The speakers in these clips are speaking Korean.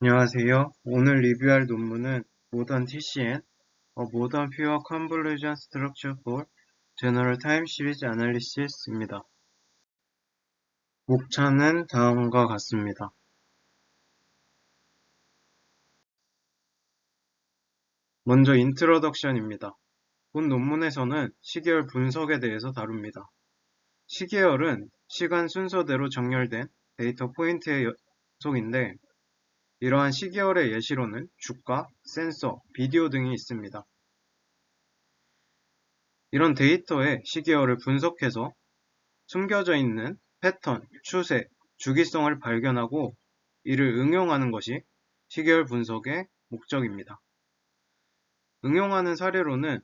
안녕하세요. 오늘 리뷰할 논문은 Modern TCN, A Modern Pure Convolution Structure for General Time Series Analysis입니다. 목차는 다음과 같습니다. 먼저 인트로덕션입니다. 본 논문에서는 시계열 분석에 대해서 다룹니다. 시계열은 시간 순서대로 정렬된 데이터 포인트의 속인데 이러한 시계열의 예시로는 주가, 센서, 비디오 등이 있습니다. 이런 데이터의 시계열을 분석해서 숨겨져 있는 패턴, 추세, 주기성을 발견하고 이를 응용하는 것이 시계열 분석의 목적입니다. 응용하는 사례로는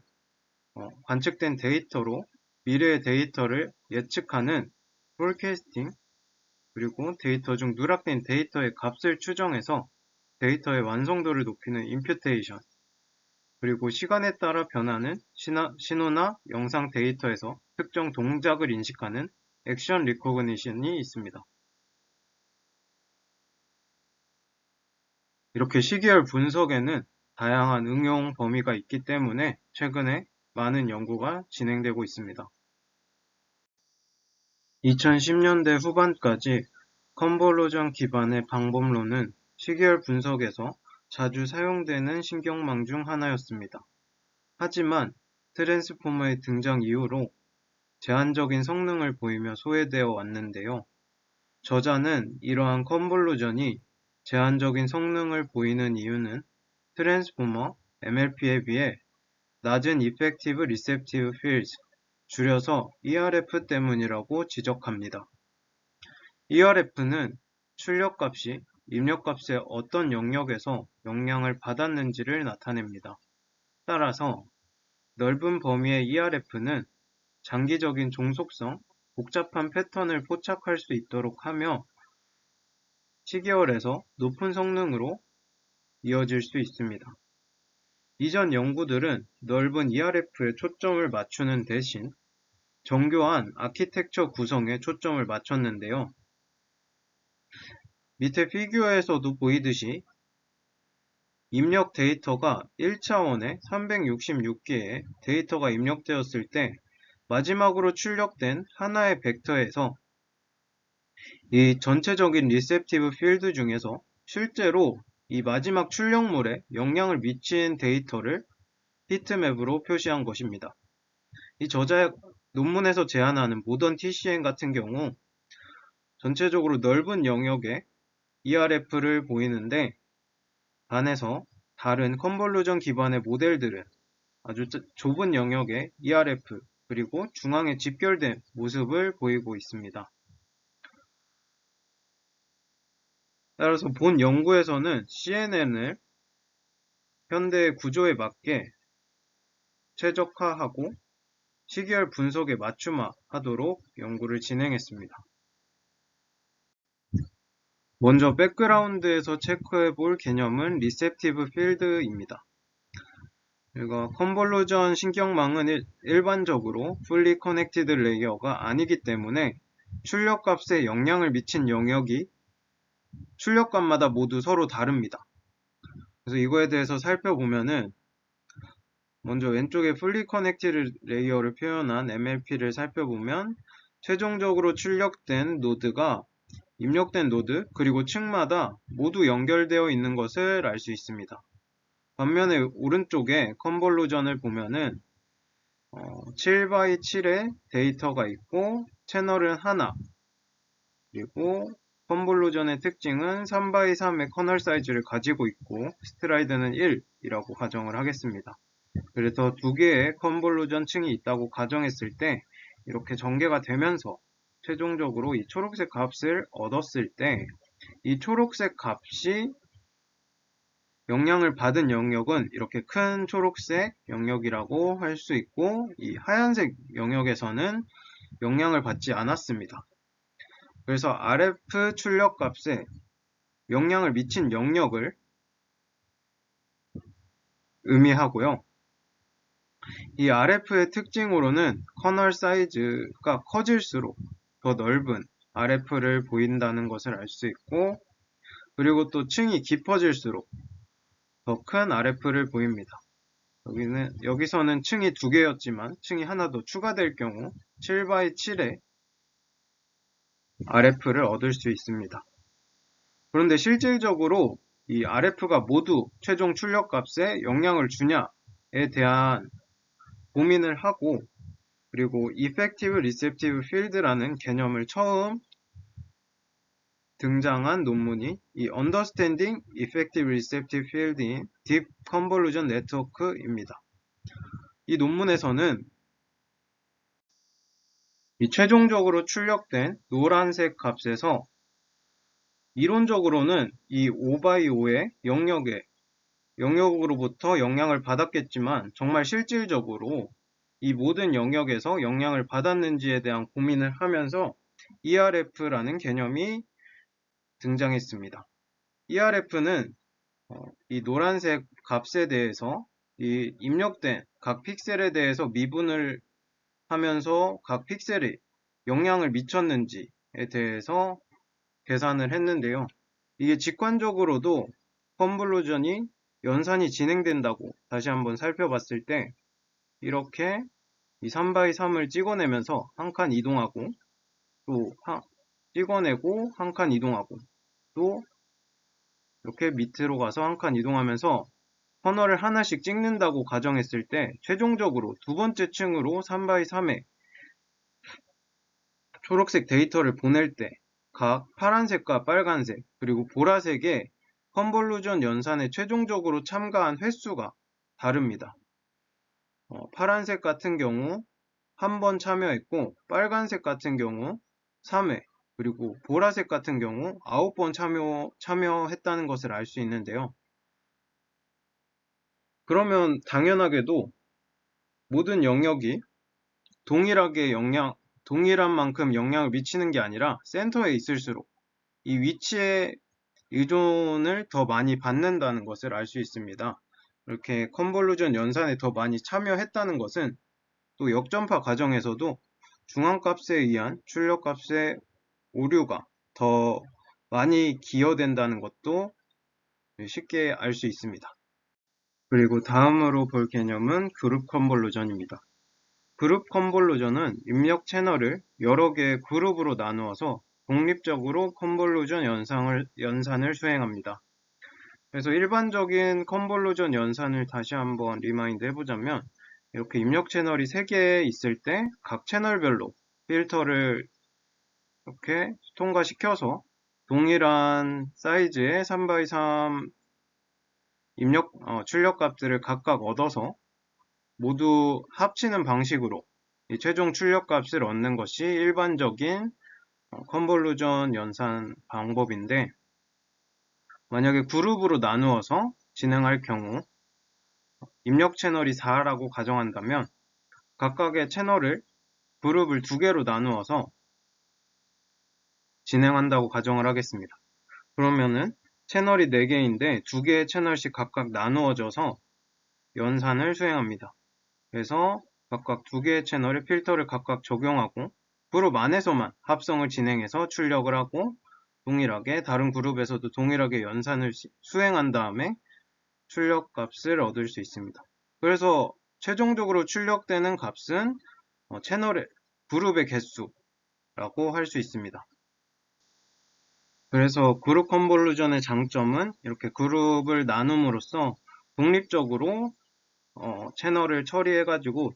관측된 데이터로 미래의 데이터를 예측하는 forecasting, 그리고 데이터 중 누락된 데이터의 값을 추정해서 데이터의 완성도를 높이는 imputation, 그리고 시간에 따라 변하는 신호나 영상 데이터에서 특정 동작을 인식하는 액션 리코그니션이 있습니다. 이렇게 시계열 분석에는 다양한 응용 범위가 있기 때문에 최근에 많은 연구가 진행되고 있습니다. 2010년대 후반까지 컨볼루전 기반의 방법론은 시계열 분석에서 자주 사용되는 신경망 중 하나였습니다. 하지만 트랜스포머의 등장 이후로 제한적인 성능을 보이며 소외되어 왔는데요. 저자는 이러한 컨볼루전이 제한적인 성능을 보이는 이유는 트랜스포머, MLP에 비해 낮은 Effective Receptive Fields, 줄여서 ERF 때문이라고 지적합니다. ERF는 출력값이 입력값의 어떤 영역에서 영향을 받았는지를 나타냅니다. 따라서 넓은 범위의 ERF는 장기적인 종속성, 복잡한 패턴을 포착할 수 있도록 하며 시계열에서 높은 성능으로 이어질 수 있습니다. 이전 연구들은 넓은 ERF에 초점을 맞추는 대신 정교한 아키텍처 구성에 초점을 맞췄는데요. 밑에 피규어에서도 보이듯이 입력 데이터가 1차원의 366개의 데이터가 입력되었을 때 마지막으로 출력된 하나의 벡터에서 이 전체적인 리셉티브 필드 중에서 실제로 이 마지막 출력물에 영향을 미친 데이터를 히트맵으로 표시한 것입니다. 이 저자의 논문에서 제안하는 모던 TCN 같은 경우 전체적으로 넓은 영역의 ERF를 보이는데 반해서 다른 컨볼루전 기반의 모델들은 아주 좁은 영역의 ERF 그리고 중앙에 집결된 모습을 보이고 있습니다. 따라서 본 연구에서는 CNN을 현대의 구조에 맞게 최적화하고 시계열 분석에 맞춤화하도록 연구를 진행했습니다. 먼저 백그라운드에서 체크해 볼 개념은 리셉티브 필드입니다. 그리고 컨볼루전 신경망은 일반적으로 fully connected 레이어가 아니기 때문에 출력값에 영향을 미친 영역이 출력값마다 모두 서로 다릅니다. 그래서 이거에 대해서 살펴보면은 먼저 왼쪽에 fully connected 레이어를 표현한 MLP를 살펴보면 최종적으로 출력된 노드가 입력된 노드 그리고 층마다 모두 연결되어 있는 것을 알 수 있습니다. 반면에 오른쪽에 컨볼루전을 보면은 7x7의 데이터가 있고 채널은 하나, 그리고 컨볼루전의 특징은 3x3의 커널 사이즈를 가지고 있고 스트라이드는 1이라고 가정을 하겠습니다. 그래서 두 개의 컨볼루전 층이 있다고 가정했을 때 이렇게 전개가 되면서 최종적으로 이 초록색 값을 얻었을 때 이 초록색 값이 영향을 받은 영역은 이렇게 큰 초록색 영역이라고 할 수 있고 이 하얀색 영역에서는 영향을 받지 않았습니다. 그래서 RF 출력 값에 영향을 미친 영역을 의미하고요. 이 RF의 특징으로는 커널 사이즈가 커질수록 더 넓은 RF를 보인다는 것을 알 수 있고 그리고 또 층이 깊어질수록 더 큰 RF를 보입니다. 여기서는 층이 2개였지만 층이 하나 더 추가될 경우 7x7의 RF를 얻을 수 있습니다. 그런데 실질적으로 이 RF가 모두 최종 출력값에 영향을 주냐에 대한 고민을 하고, 그리고 Effective Receptive Field라는 개념을 처음 등장한 논문이 이 Understanding Effective Receptive Field in Deep Convolution Network입니다. 이 논문에서는 이 최종적으로 출력된 노란색 값에서 이론적으로는 이 5x5의 영역으로부터 영향을 받았겠지만 정말 실질적으로 이 모든 영역에서 영향을 받았는지에 대한 고민을 하면서 ERF라는 개념이 등장했습니다. ERF는 이 노란색 값에 대해서 이 입력된 각 픽셀에 대해서 미분을 하면서 각 픽셀에 영향을 미쳤는지에 대해서 계산을 했는데요. 이게 직관적으로도 컨볼루전이 연산이 진행된다고 다시 한번 살펴봤을 때 이렇게 이 3x3을 찍어내면서 한 칸 이동하고 또 찍어내고 한 칸 이동하고 또 이렇게 밑으로 가서 한 칸 이동하면서 터널을 하나씩 찍는다고 가정했을 때 최종적으로 두 번째 층으로 3x3의 초록색 데이터를 보낼 때 각 파란색과 빨간색 그리고 보라색의 컨볼루전 연산에 최종적으로 참가한 횟수가 다릅니다. 파란색 같은 경우 한 번 참여했고 빨간색 같은 경우 3회 그리고 보라색 같은 경우 9번 참여했다는 것을 알 수 있는데요. 그러면 당연하게도 모든 영역이 동일한 만큼 영향을 미치는 게 아니라 센터에 있을수록 이 위치에 의존을 더 많이 받는다는 것을 알 수 있습니다. 이렇게 컨볼루전 연산에 더 많이 참여했다는 것은 또 역전파 과정에서도 중앙값에 의한 출력값의 오류가 더 많이 기여된다는 것도 쉽게 알 수 있습니다. 그리고 다음으로 볼 개념은 그룹 컨볼루전입니다. 그룹 컨볼루전은 입력 채널을 여러 개의 그룹으로 나누어서 독립적으로 컨볼루전 연산을 수행합니다. 그래서 일반적인 컨볼루전 연산을 다시 한번 리마인드 해보자면 이렇게 입력 채널이 3개 있을 때 각 채널별로 필터를 이렇게 통과시켜서 동일한 사이즈의 3x3 출력 값들을 각각 얻어서 모두 합치는 방식으로 이 최종 출력 값을 얻는 것이 일반적인 컨볼루전 연산 방법인데, 만약에 그룹으로 나누어서 진행할 경우 입력 채널이 4라고 가정한다면 각각의 그룹을 2개로 나누어서 진행한다고 가정을 하겠습니다. 그러면은 채널이 4개인데 2개의 채널씩 각각 나누어져서 연산을 수행합니다. 그래서 각각 2개의 채널에 필터를 각각 적용하고 그룹 안에서만 합성을 진행해서 출력을 하고 동일하게 다른 그룹에서도 동일하게 연산을 수행한 다음에 출력 값을 얻을 수 있습니다. 그래서 최종적으로 출력되는 값은 그룹의 개수라고 할 수 있습니다. 그래서 그룹 컨볼루전의 장점은 이렇게 그룹을 나눔으로써 독립적으로 채널을 처리해가지고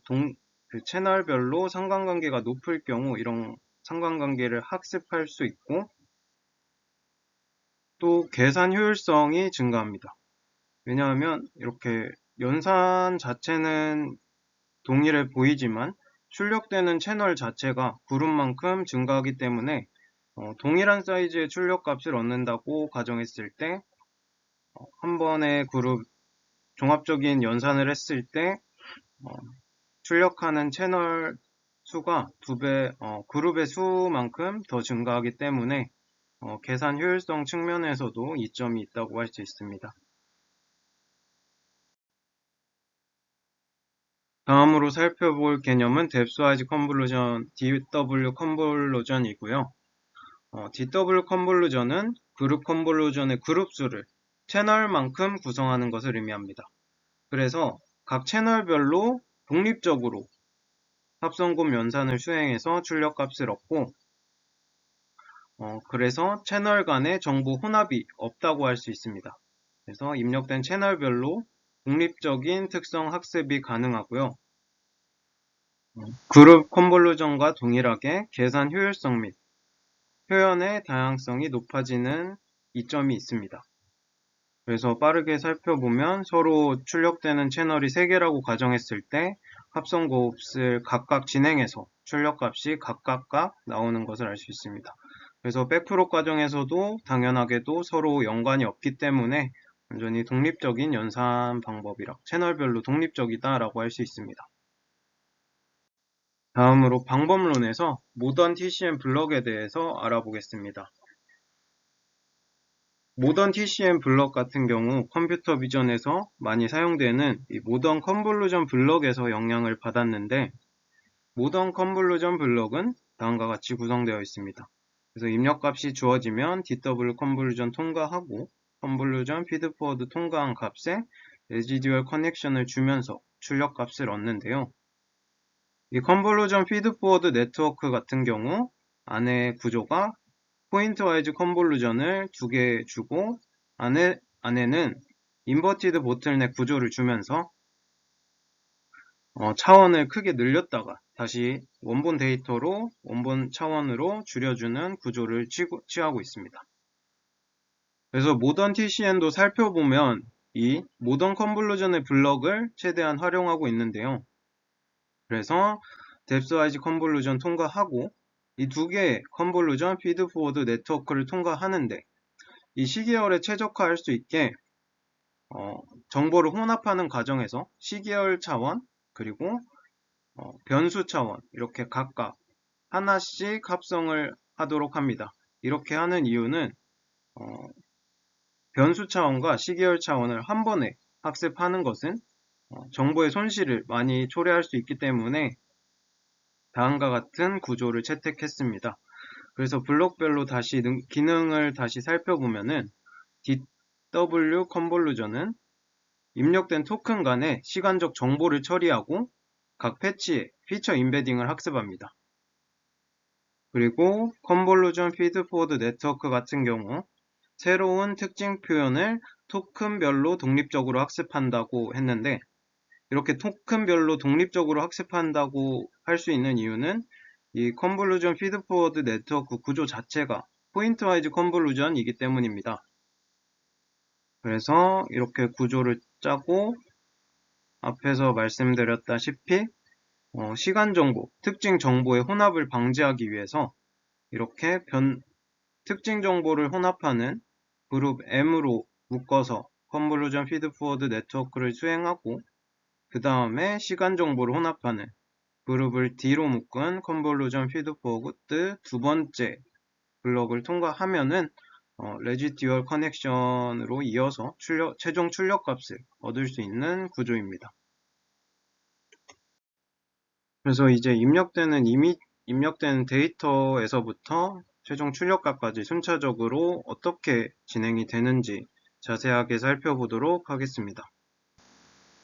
그 채널별로 상관관계가 높을 경우 이런 상관관계를 학습할 수 있고 또 계산 효율성이 증가합니다. 왜냐하면 이렇게 연산 자체는 동일해 보이지만 출력되는 채널 자체가 그룹만큼 증가하기 때문에 동일한 사이즈의 출력값을 얻는다고 가정했을 때 한 번에 종합적인 연산을 했을 때 출력하는 채널 수가 2배, 그룹의 수만큼 더 증가하기 때문에 계산 효율성 측면에서도 이점이 있다고 할 수 있습니다. 다음으로 살펴볼 개념은 뎁스와이즈 컨볼루전, DW 컨볼루전이고요. DW 컨볼루전은 그룹 컨볼루전의 그룹수를 채널만큼 구성하는 것을 의미합니다. 그래서 각 채널별로 독립적으로 합성곱 연산을 수행해서 출력값을 얻고 그래서 채널 간의 정보 혼합이 없다고 할 수 있습니다. 그래서 입력된 채널별로 독립적인 특성 학습이 가능하고요. 그룹 컨볼루전과 동일하게 계산 효율성 및 표현의 다양성이 높아지는 이점이 있습니다. 그래서 빠르게 살펴보면 서로 출력되는 채널이 3개라고 가정했을 때 합성곱을 각각 진행해서 출력값이 각각 나오는 것을 알 수 있습니다. 그래서 백프로 과정에서도 당연하게도 서로 연관이 없기 때문에 완전히 독립적인 연산 방법이라 채널별로 독립적이다라고 할 수 있습니다. 다음으로 방법론에서 모던 TCM 블럭에 대해서 알아보겠습니다. 모던 TCM 블럭 같은 경우 컴퓨터 비전에서 많이 사용되는 이 모던 컨볼루전 블럭에서 영향을 받았는데 모던 컨볼루전 블럭은 다음과 같이 구성되어 있습니다. 그래서 입력값이 주어지면 DW 컨볼루전 통과하고 컨볼루전 피드포워드 통과한 값에 레지듀얼 커넥션을 주면서 출력값을 얻는데요. 이 컨볼루전 피드포워드 네트워크 같은 경우 안에 구조가 포인트와이즈 컨볼루전을 2개 주고 안에는 인버티드 보틀넥 구조를 주면서 차원을 크게 늘렸다가 다시 원본 데이터로 원본 차원으로 줄여주는 구조를 취하고 있습니다. 그래서 모던 TCN도 살펴보면 이 모던 컨볼루전의 블럭을 최대한 활용하고 있는데요. 그래서 뎁스와이즈 컨볼루전 통과하고 이 2개의 컨볼루전 피드포워드 네트워크를 통과하는데 이 시계열에 최적화할 수 있게 정보를 혼합하는 과정에서 시계열 차원 그리고 변수 차원 이렇게 각각 하나씩 합성을 하도록 합니다. 이렇게 하는 이유는 변수 차원과 시계열 차원을 한 번에 학습하는 것은 정보의 손실을 많이 초래할 수 있기 때문에 다음과 같은 구조를 채택했습니다. 그래서 블록별로 다시 기능을 다시 살펴보면은 DW 컨볼루전은 입력된 토큰 간의 시간적 정보를 처리하고 각 패치에 피처 인베딩을 학습합니다. 그리고 컨볼루전 피드포워드 네트워크 같은 경우 새로운 특징 표현을 토큰별로 독립적으로 학습한다고 했는데 이렇게 토큰별로 독립적으로 학습한다고 할 수 있는 이유는 이 컨볼루전 피드포워드 네트워크 구조 자체가 포인트와이즈 컨볼루전이기 때문입니다. 그래서 이렇게 구조를 짜고 앞에서 말씀드렸다시피 시간 정보, 특징 정보의 혼합을 방지하기 위해서 이렇게 특징 정보를 혼합하는 그룹 M으로 묶어서 컨볼루전 피드포워드 네트워크를 수행하고 그 다음에 시간 정보를 혼합하는 그룹을 D로 묶은 컨볼루전 피드포워드 2번째 블럭을 통과하면은 레지듀얼 커넥션으로 이어서 최종 출력 값을 얻을 수 있는 구조입니다. 그래서 이제 입력되는 데이터에서부터 최종 출력값까지 순차적으로 어떻게 진행이 되는지 자세하게 살펴보도록 하겠습니다.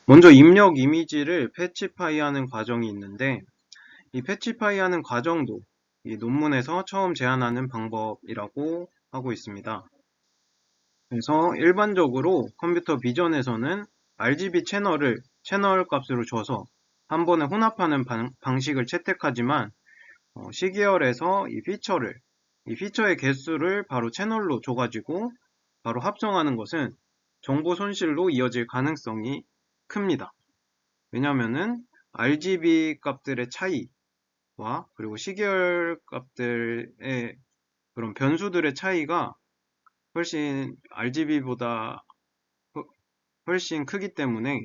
먼저 입력 이미지를 패치파이하는 과정이 있는데 이 패치파이하는 과정도 이 논문에서 처음 제안하는 방법이라고 하고 있습니다. 그래서 일반적으로 컴퓨터 비전에서는 RGB 채널 값으로 줘서 한 번에 혼합하는 방식을 채택하지만 시계열에서 이 피처의 개수를 바로 채널로 줘가지고 바로 합성하는 것은 정보 손실로 이어질 가능성이 큽니다. 왜냐하면은 RGB 값들의 차이와 그리고 시계열 값들의 그런 변수들의 차이가 훨씬 RGB보다 훨씬 크기 때문에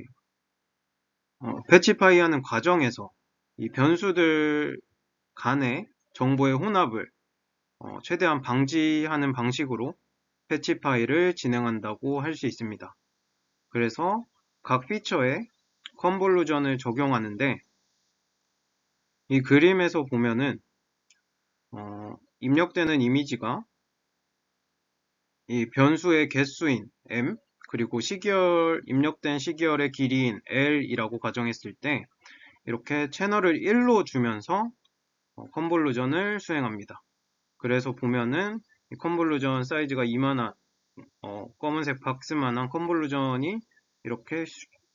패치파이하는 과정에서 이 변수들 간의 정보의 혼합을 최대한 방지하는 방식으로 패치파이를 진행한다고 할 수 있습니다. 그래서 각 피처에 컨볼루전을 적용하는데 이 그림에서 보면은 입력되는 이미지가 이 변수의 개수인 m 그리고 입력된 시계열의 길이인 l이라고 가정했을 때 이렇게 채널을 1로 주면서 컨볼루전을 수행합니다. 그래서 보면은 이 컨볼루전 사이즈가 이만한 검은색 박스만한 컨볼루전이 이렇게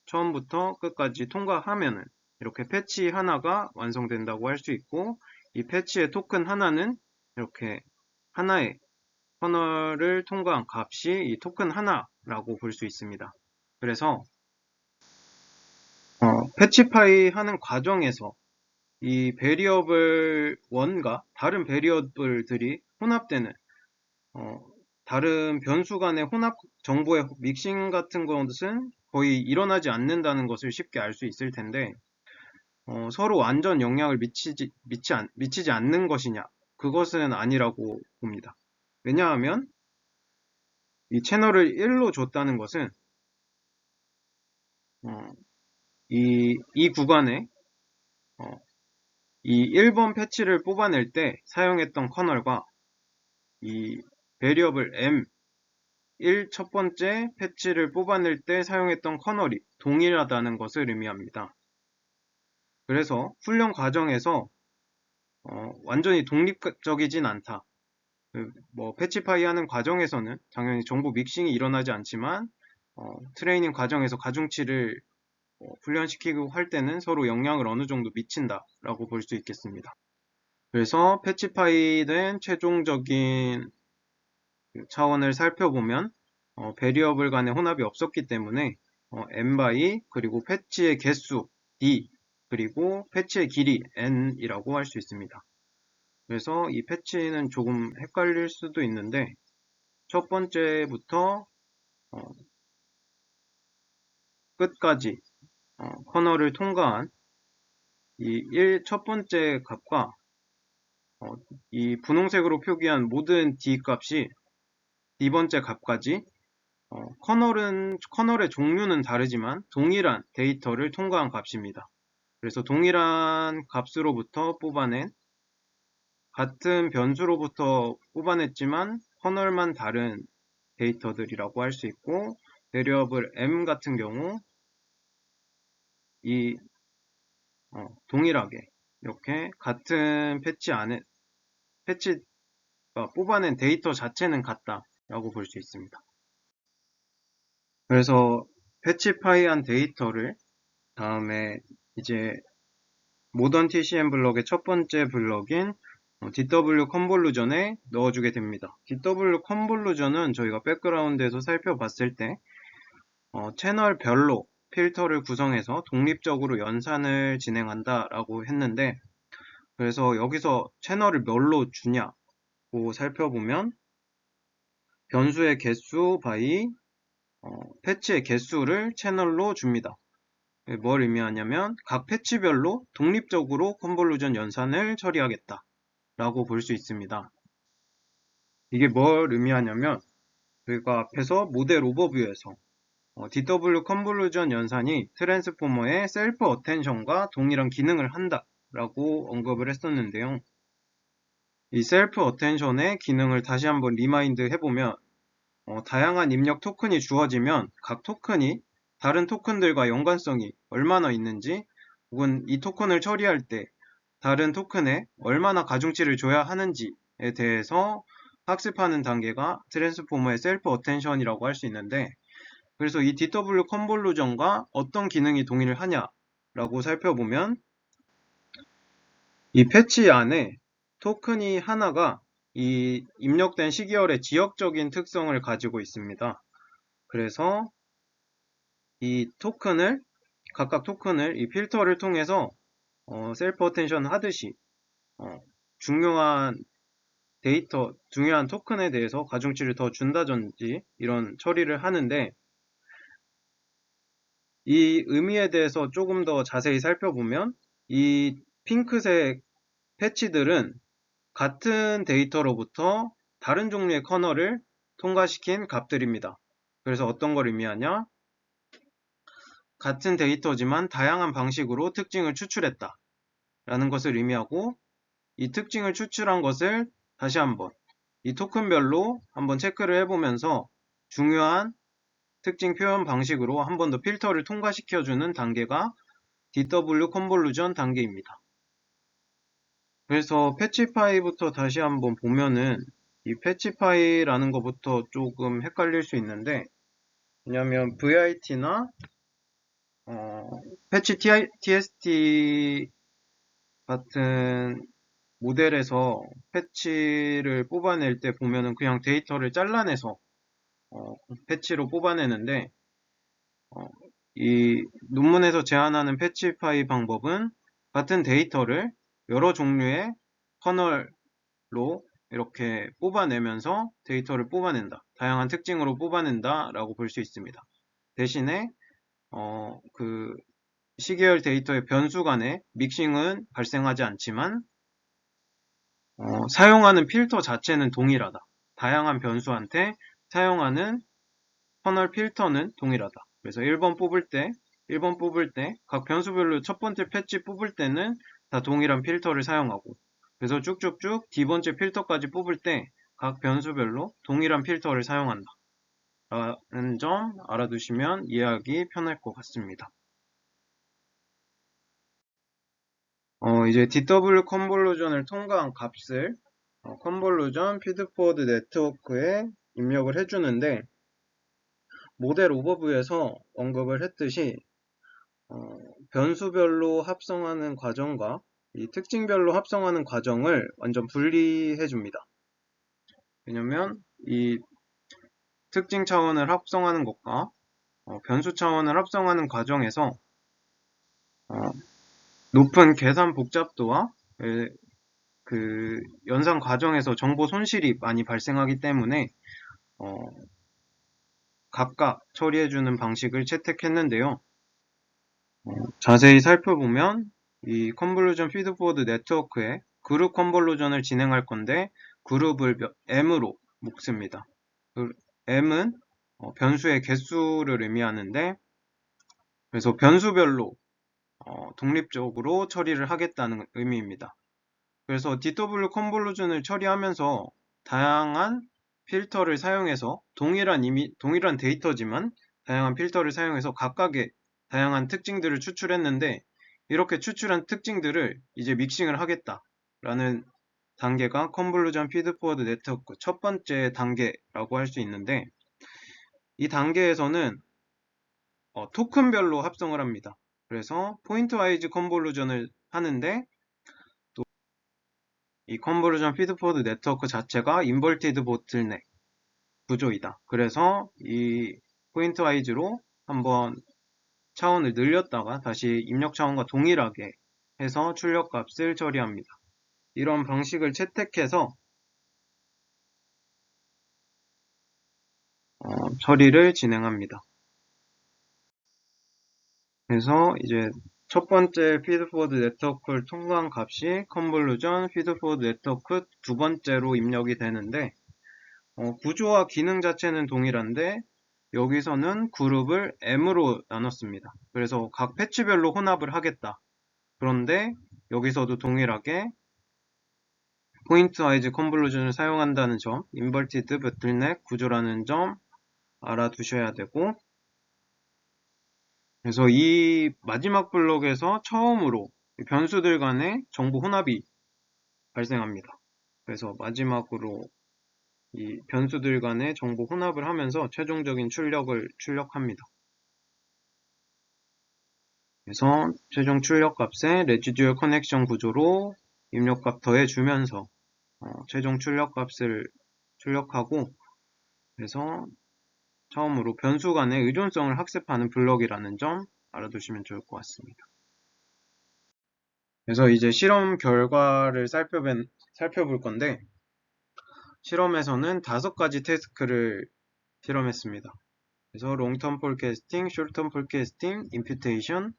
처음부터 끝까지 통과하면은 이렇게 패치 하나가 완성된다고 할 수 있고, 이 패치의 토큰 하나는 이렇게 하나의 커널을 통과한 값이 이 토큰 하나라고 볼 수 있습니다. 그래서 패치파이 하는 과정에서 이 베리어블 1과 다른 베리어블들이 혼합되는 다른 변수 간의 혼합 정보의 믹싱 같은 것은 거의 일어나지 않는다는 것을 쉽게 알 수 있을 텐데, 서로 완전 영향을 미치지 않는 것이냐? 그것은 아니라고 봅니다. 왜냐하면 이 채널을 1로 줬다는 것은 이 구간에 이 1번 패치를 뽑아낼 때 사용했던 커널과 이 베리어블 m 1 첫 번째 패치를 뽑아낼 때 사용했던 커널이 동일하다는 것을 의미합니다. 그래서 훈련 과정에서 완전히 독립적이진 않다. 패치파이 하는 과정에서는 당연히 정보 믹싱이 일어나지 않지만 트레이닝 과정에서 가중치를 훈련시키고 할 때는 서로 영향을 어느 정도 미친다라고 볼 수 있겠습니다. 그래서 패치파이된 최종적인 차원을 살펴보면 베리어블 간의 혼합이 없었기 때문에 n 그리고 패치의 개수 d 그리고 패치의 길이 n이라고 할 수 있습니다. 그래서 이 패치는 조금 헷갈릴 수도 있는데 첫 번째부터 끝까지 커널을 통과한 이 첫 번째 값과 이 분홍색으로 표기한 모든 d 값이 d 번째 값까지 커널의 종류는 다르지만 동일한 데이터를 통과한 값입니다. 그래서 동일한 값으로부터 뽑아낸 같은 변수로부터 뽑아냈지만 커널만 다른 데이터들이라고 할 수 있고, 베리어블 m 같은 경우 이 동일하게 이렇게 같은 패치가 뽑아낸 데이터 자체는 같다라고 볼 수 있습니다. 그래서 패치파이한 데이터를 다음에 이제 모던 TCM 블럭의 첫 번째 블럭인 DW 컨볼루전에 넣어주게 됩니다. DW 컨볼루전은 저희가 백그라운드에서 살펴봤을 때 채널별로 필터를 구성해서 독립적으로 연산을 진행한다라고 했는데, 그래서 여기서 채널을 뭘로 주냐고 살펴보면 변수의 개수 by 패치의 개수를 채널로 줍니다. 뭘 의미하냐면 각 패치별로 독립적으로 컨볼루전 연산을 처리하겠다 라고 볼 수 있습니다. 이게 뭘 의미하냐면 저희가 앞에서 모델 오버뷰에서 DW 컨볼루전 연산이 트랜스포머의 셀프 어텐션과 동일한 기능을 한다 라고 언급을 했었는데요. 이 셀프 어텐션의 기능을 다시 한번 리마인드 해보면 다양한 입력 토큰이 주어지면 각 토큰이 다른 토큰들과 연관성이 얼마나 있는지, 혹은 이 토큰을 처리할 때 다른 토큰에 얼마나 가중치를 줘야 하는지에 대해서 학습하는 단계가 트랜스포머의 셀프 어텐션이라고 할 수 있는데, 그래서 이 DW 컨볼루전과 어떤 기능이 동일하냐라고 살펴보면 이 패치 안에 토큰이 하나가 이 입력된 시계열의 지역적인 특성을 가지고 있습니다. 그래서 이 각각 토큰을 이 필터를 통해서 셀프 어텐션 하듯이 중요한 토큰에 대해서 가중치를 더 준다든지 이런 처리를 하는데, 이 의미에 대해서 조금 더 자세히 살펴보면 이 핑크색 패치들은 같은 데이터로부터 다른 종류의 커널을 통과시킨 값들입니다. 그래서 어떤 걸 의미하냐? 같은 데이터지만 다양한 방식으로 특징을 추출했다 라는 것을 의미하고, 이 특징을 추출한 것을 다시 한번 이 토큰별로 한번 체크를 해보면서 중요한 특징 표현 방식으로 한 번 더 필터를 통과시켜주는 단계가 DW 컨볼루전 단계입니다. 그래서 패치파이부터 다시 한번 보면은 이 패치파이라는 것부터 조금 헷갈릴 수 있는데, 왜냐면 VIT나 패치 TST 같은 모델에서 패치를 뽑아낼 때 보면은 그냥 데이터를 잘라내서 패치로 뽑아내는데, 이 논문에서 제안하는 패치파이 방법은 같은 데이터를 여러 종류의 커널로 이렇게 뽑아내면서 데이터를 뽑아낸다. 다양한 특징으로 뽑아낸다 라고 볼 수 있습니다. 대신에 그 시계열 데이터의 변수 간의 믹싱은 발생하지 않지만 사용하는 필터 자체는 동일하다. 다양한 변수한테 사용하는 커널 필터는 동일하다. 그래서 1번 뽑을 때 각 변수별로 첫 번째 패치 뽑을 때는 다 동일한 필터를 사용하고, 그래서 쭉쭉쭉 D번째 필터까지 뽑을 때 각 변수별로 동일한 필터를 사용한다 라는 점 알아두시면 이해하기 편할 것 같습니다. 이제 DW 컨볼루전을 통과한 값을 컨볼루전 피드포워드 네트워크에 입력을 해주는데, 모델 오버뷰에서 언급을 했듯이 변수별로 합성하는 과정과 이 특징별로 합성하는 과정을 완전 분리해 줍니다. 왜냐면 이 특징 차원을 합성하는 것과 변수 차원을 합성하는 과정에서 높은 계산 복잡도와 그 연산 과정에서 정보 손실이 많이 발생하기 때문에 각각 처리해주는 방식을 채택했는데요. 자세히 살펴보면 이 컨볼루전 피드포워드 네트워크에 그룹 컨볼루전을 진행할 건데, 그룹을 M으로 묶습니다. M은 변수의 개수를 의미하는데, 그래서 변수별로 독립적으로 처리를 하겠다는 의미입니다. 그래서 DW 컨볼루전을 처리하면서 다양한 필터를 사용해서 동일한 데이터지만 다양한 필터를 사용해서 각각의 다양한 특징들을 추출했는데, 이렇게 추출한 특징들을 이제 믹싱을 하겠다라는 단계가 컨볼루전 피드포워드 네트워크 첫 번째 단계라고 할 수 있는데, 이 단계에서는 토큰별로 합성을 합니다. 그래서 포인트와이즈 컨볼루전을 하는데, 또 이 컨볼루전 피드포워드 네트워크 자체가 인버티드 보틀넥 구조이다. 그래서 이 포인트와이즈로 한번 차원을 늘렸다가 다시 입력 차원과 동일하게 해서 출력값을 처리합니다. 이런 방식을 채택해서 처리를 진행합니다. 그래서 이제 첫 번째 피드포워드 네트워크를 통과한 값이 컨볼루전 피드포워드 네트워크 두 번째로 입력이 되는데, 구조와 기능 자체는 동일한데 여기서는 그룹을 M으로 나눴습니다. 그래서 각 패치별로 혼합을 하겠다. 그런데 여기서도 동일하게 포인트와이즈 컨볼루전을 사용한다는 점, 인버티드 보틀넥 구조라는 점 알아두셔야 되고, 그래서 이 마지막 블록에서 처음으로 변수들 간의 정보 혼합이 발생합니다. 그래서 마지막으로 이 변수들 간의 정보 혼합을 하면서 최종적인 출력을 출력합니다. 그래서 최종 출력값에 레지듀얼 커넥션 구조로 입력값 더해주면서 최종 출력값을 출력하고, 그래서 처음으로 변수 간의 의존성을 학습하는 블럭이라는 점 알아두시면 좋을 것 같습니다. 그래서 이제 실험 결과를 살펴볼 건데, 실험에서는 5가지 태스크를 실험했습니다. 그래서 롱텀 폴캐스팅, 숏텀 폴캐스팅, 임퓨테이션,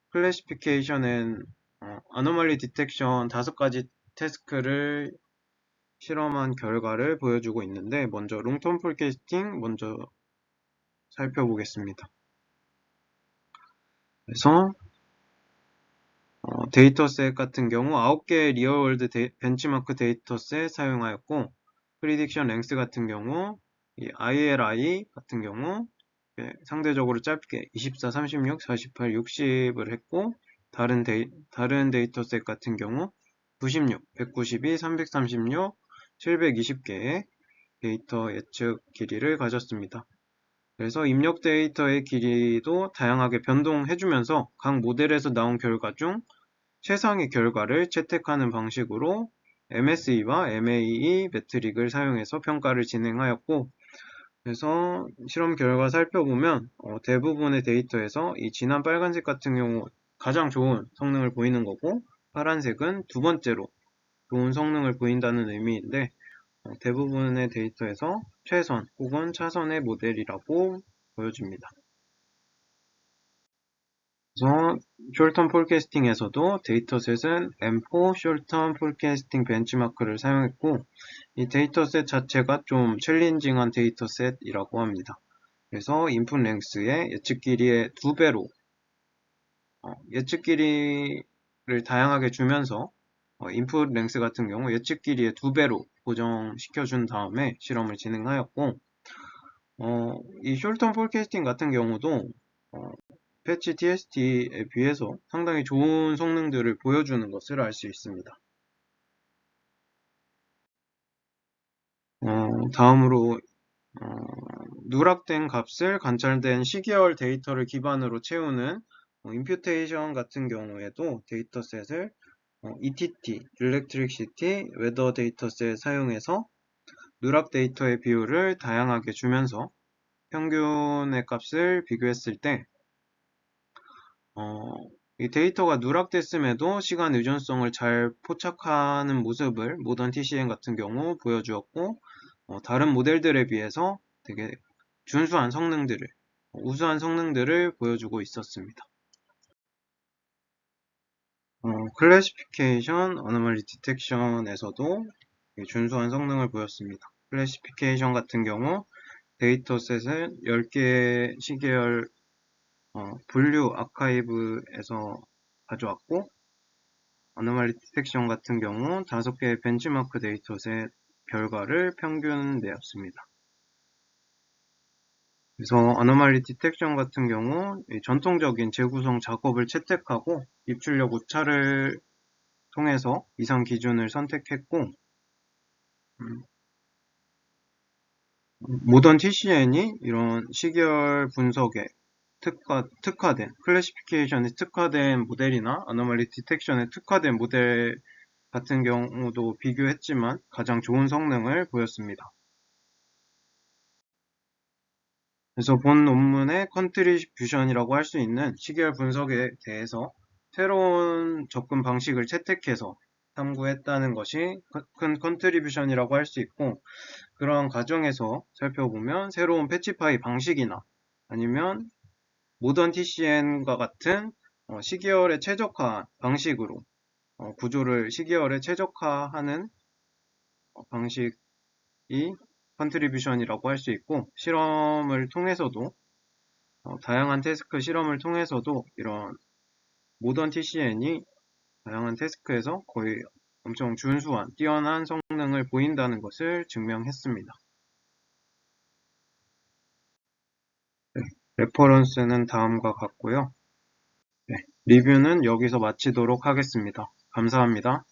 클래시피케이션 앤 아노멀리 디텍션 5가지 태스크를 실험한 결과를 보여주고 있는데, 먼저 롱텀 폴캐스팅 먼저 살펴보겠습니다. 그래서 데이터셋 같은 경우 9개의 리얼월드 벤치마크 데이터셋 사용하였고, 프리딕션 랭스 같은 경우 이 ILI 같은 경우 상대적으로 짧게 24, 36, 48, 60을 했고, 다른 데이터셋 같은 경우 96, 192, 336, 720개의 데이터 예측 길이를 가졌습니다. 그래서 입력 데이터의 길이도 다양하게 변동해주면서 각 모델에서 나온 결과 중 최상의 결과를 채택하는 방식으로 MSE와 MAE 매트릭을 사용해서 평가를 진행하였고, 그래서 실험 결과 살펴보면 대부분의 데이터에서 이 진한 빨간색 같은 경우 가장 좋은 성능을 보이는 거고, 파란색은 두 번째로 좋은 성능을 보인다는 의미인데, 대부분의 데이터에서 최선 혹은 차선의 모델이라고 보여집니다. 그래서 숄텀 폴캐스팅에서도 데이터셋은 M4 숄텀 폴캐스팅 벤치마크를 사용했고, 이 데이터셋 자체가 좀 챌린징한 데이터셋이라고 합니다. 그래서 인풋 랭스의 예측 길이의 2배로 예측 길이를 다양하게 주면서 인풋 랭스 같은 경우 예측 길이의 2배로 고정시켜 준 다음에 실험을 진행하였고, 이 숄텀 폴캐스팅 같은 경우도 패치 TST에 비해서 상당히 좋은 성능들을 보여주는 것을 알 수 있습니다. 다음으로 누락된 값을 관찰된 시계열 데이터를 기반으로 채우는 임퓨테이션 같은 경우에도 데이터셋을 ETT, Electricity Weather 데이터셋 사용해서 누락 데이터의 비율을 다양하게 주면서 평균의 값을 비교했을 때 이 데이터가 누락됐음에도 시간 의존성을 잘 포착하는 모습을 모던 TCN 같은 경우 보여주었고, 다른 모델들에 비해서 되게 준수한 성능들을, 우수한 성능들을 보여주고 있었습니다. 클래시피케이션, 어노멀리 디텍션에서도 준수한 성능을 보였습니다. 클래시피케이션 같은 경우 데이터셋을 10개의 시계열 분류 아카이브에서 가져왔고, 어노멀리 디텍션 같은 경우 5개의 벤치마크 데이터셋 결과를 평균 내었습니다. 그래서 어노멀리 디텍션 같은 경우 전통적인 재구성 작업을 채택하고 입출력 오차를 통해서 이상 기준을 선택했고, 모던 TCN이 이런 시계열 분석에 특화된, 클래시피케이션에 특화된 모델이나 어노멀리 디텍션에 특화된 모델 같은 경우도 비교했지만 가장 좋은 성능을 보였습니다. 그래서 본 논문의 컨트리뷰션이라고 할 수 있는 시계열 분석에 대해서 새로운 접근 방식을 채택해서 탐구했다는 것이 큰 컨트리뷰션이라고 할 수 있고, 그러한 과정에서 살펴보면 새로운 패치파이 방식이나 아니면 모던 TCN과 같은 시계열에 최적화한 방식으로 구조를 시계열에 최적화하는 방식이 컨트리뷰션이라고 할 수 있고, 실험을 통해서도 다양한 태스크 실험을 통해서도 이런 모던 TCN이 다양한 태스크에서 거의 엄청 준수한 뛰어난 성능을 보인다는 것을 증명했습니다. 네, 레퍼런스는 다음과 같고요. 네, 리뷰는 여기서 마치도록 하겠습니다. 감사합니다.